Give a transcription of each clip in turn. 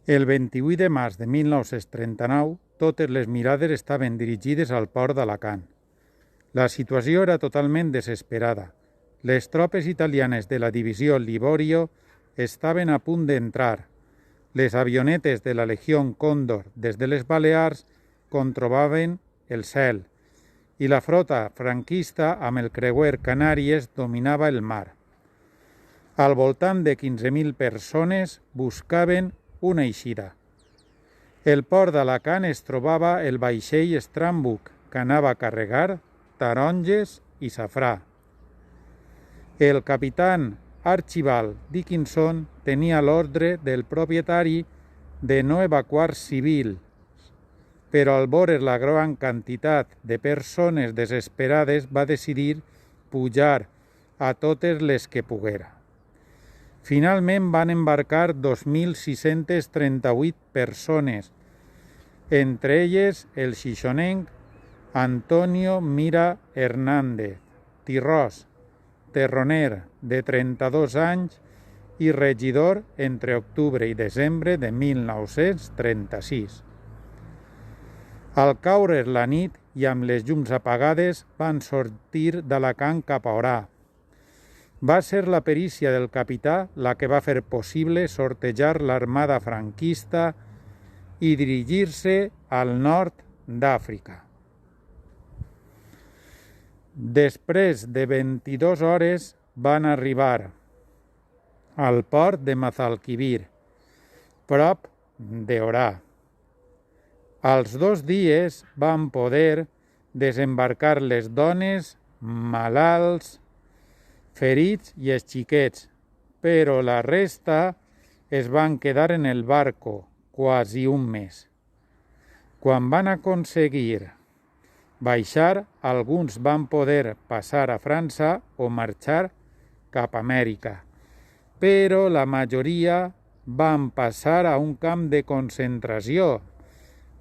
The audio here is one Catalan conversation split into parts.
El 28 de març de 1939, totes les mirades estaven dirigides al port d'Alacant. La situació era totalment desesperada. Les tropes italianes de la divisió Liborio estaven a punt d'entrar. Les avionetes de la Legió Còndor des de les Balears controlaven el cel i la flota franquista amb el creuer Canàries dominava el mar. Al voltant de 15.000 persones buscaven una eixida. El port d'Alacant es trobava el vaixell Strambuk, que anava a carregar taronges i safrà. El capitán Archibald Dickinson tenia l'ordre del propietari de no evacuar civils, però al veure la gran quantitat de persones desesperades va decidir pujar a totes les que poguera. Finalment van embarcar 2.638 persones, entre elles el xixonenc Antonio Mira Hernández, tirròs, terroner de 32 anys i regidor entre octubre i desembre de 1936. Al caure la nit i amb les llums apagades van sortir d'Alacant cap a Orà. Va ser la perícia del capità la que va fer possible sortejar l'armada franquista i dirigir-se al nord d'Àfrica. Després de 22 hores van arribar al port de Mazalquivir, prop d'Orà. Als 2 dies van poder desembarcar les dones, malalts, ferits i els xiquets, però la resta es van quedar en el barco quasi un mes. Quan van aconseguir baixar, alguns van poder passar a França o marxar cap a Amèrica, però la majoria van passar a un camp de concentració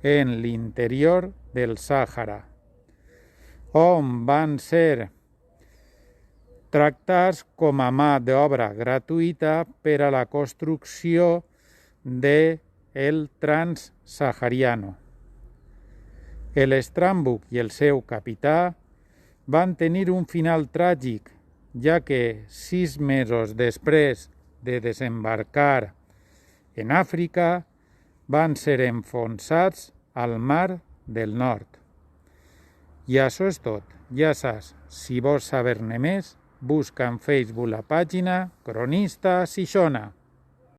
en l'interior del Sàhara, on van ser tractats com a mà d'obra gratuïta per a la construcció del Transsahariano. El Strambuk i el seu capità van tenir un final tràgic, ja que 6 mesos després de desembarcar en Àfrica van ser enfonsats al Mar del Nord. I això és tot. Ja saps, si vols saber-ne més, busca en Facebook la pàgina Cronista Xixona.